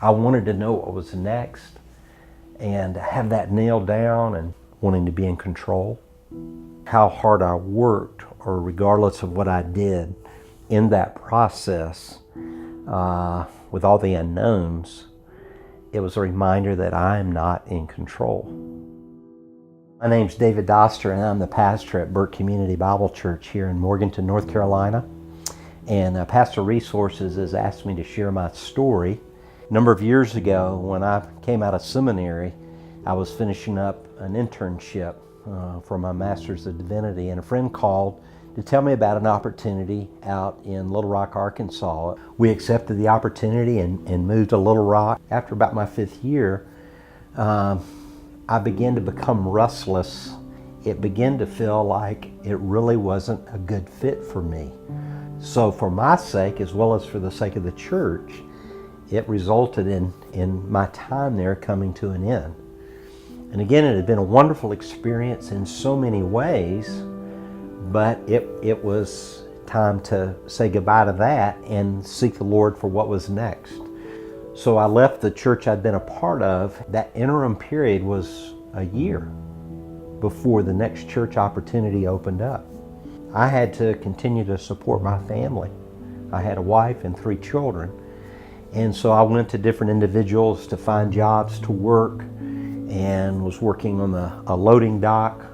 I wanted to know what was next and have that nailed down and wanting to be in control. How hard I worked, or regardless of what I did in that process, with all the unknowns, it was a reminder that I am not in control. My name's David Doster, and I'm the pastor at Burke Community Bible Church here in Morganton, North Carolina. And Pastor Resources has asked me to share my story. A number of years ago, when I came out of seminary, I was finishing up an internship for my Master's of Divinity, and a friend called to tell me about an opportunity out in Little Rock, Arkansas. We accepted the opportunity and moved to Little Rock. After about my 5th year, I began to become restless. It began to feel like it really wasn't a good fit for me. So for my sake, as well as for the sake of the church, it resulted in my time there coming to an end. And again, it had been a wonderful experience in so many ways, but it was time to say goodbye to that and seek the Lord for what was next. So I left the church I'd been a part of. That interim period was a year before the next church opportunity opened up. I had to continue to support my family. I had a wife and 3 children. And so I went to different individuals to find jobs to work, and was working on a loading dock,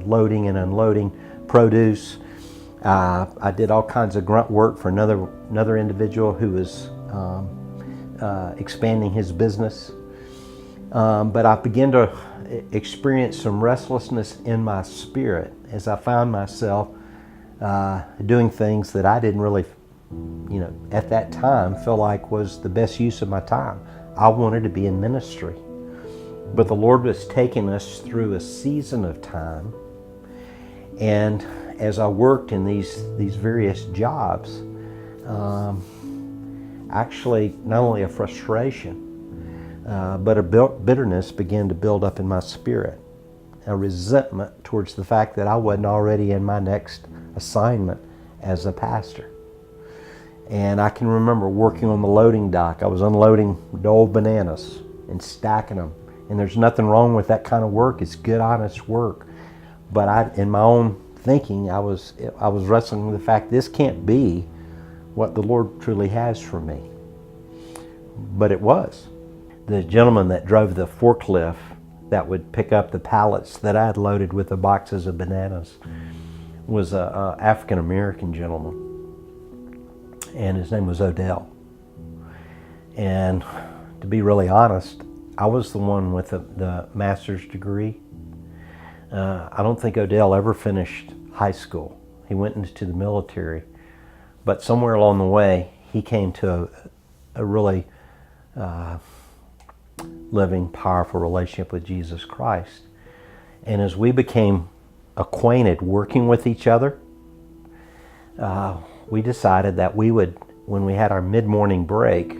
loading and unloading produce. I did all kinds of grunt work for another individual who was expanding his business. But I began to experience some restlessness in my spirit as I found myself doing things that I didn't really, at that time feel like was the best use of my time. I wanted to be in ministry. But the Lord was taking us through a season of time. And as I worked in these various jobs, actually not only a frustration, but a bitterness began to build up in my spirit. A resentment towards the fact that I wasn't already in my next assignment as a pastor. And I can remember working on the loading dock. I was unloading the old bananas and stacking them. And there's nothing wrong with that kind of work. It's good, honest work. But in my own thinking, I was wrestling with the fact this can't be what the Lord truly has for me. But it was. The gentleman that drove the forklift that would pick up the pallets that I had loaded with the boxes of bananas was an African-American gentleman. And his name was Odell. And to be really honest, I was the one with the master's degree. I don't think Odell ever finished high school. He went into the military. But somewhere along the way, he came to a really living, powerful relationship with Jesus Christ. And as we became acquainted working with each other, we decided that we would, when we had our mid-morning break,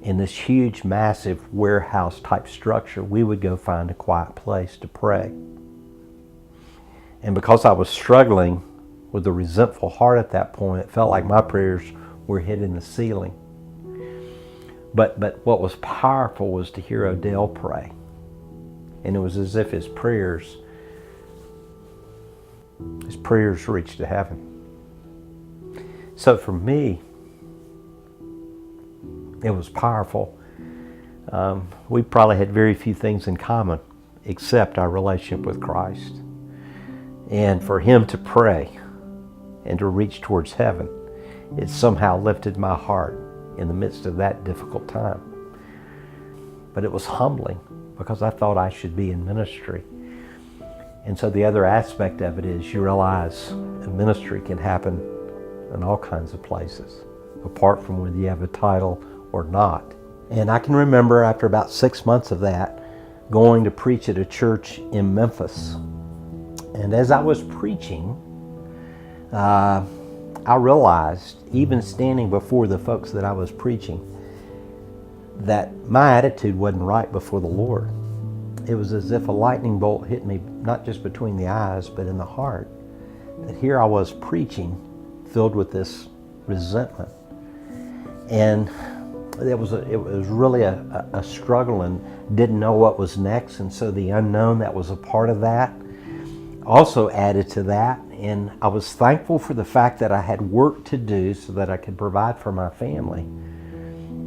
in this huge, massive warehouse type structure, we would go find a quiet place to pray. And because I was struggling with a resentful heart at that point, it felt like my prayers were hitting the ceiling. But what was powerful was to hear Odell pray. And it was as if his prayers reached to heaven. So for me, it was powerful. We probably had very few things in common except our relationship with Christ. And for him to pray and to reach towards heaven, it somehow lifted my heart in the midst of that difficult time. But it was humbling because I thought I should be in ministry. And so the other aspect of it is you realize ministry can happen in all kinds of places, apart from whether you have a title or not. And I can remember after about 6 months of that, going to preach at a church in Memphis. And as I was preaching, I realized, even standing before the folks that I was preaching, that my attitude wasn't right before the Lord. It was as if a lightning bolt hit me, not just between the eyes, but in the heart. That here I was preaching, filled with this resentment. And it was really a struggle, and didn't know what was next, and so the unknown that was a part of that also added to that. And I was thankful for the fact that I had work to do so that I could provide for my family,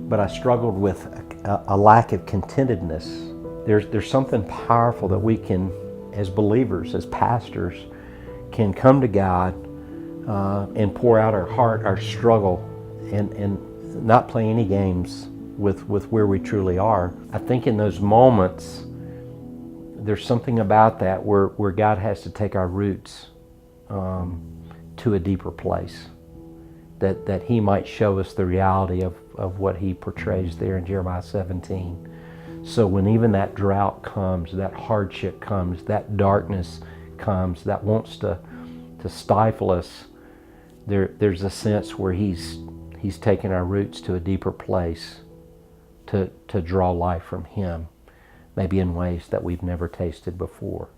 but I struggled with a lack of contentedness. There's something powerful that we can, as believers, as pastors, can come to God and pour out our heart, our struggle, and not play any games with where we truly are. I think in those moments, there's something about that where God has to take our roots to a deeper place, that He might show us the reality of what He portrays there in Jeremiah 17. So when even that drought comes, that hardship comes, that darkness comes, that wants to stifle us, there's a sense where He's taken our roots to a deeper place to draw life from Him, maybe in ways that we've never tasted before.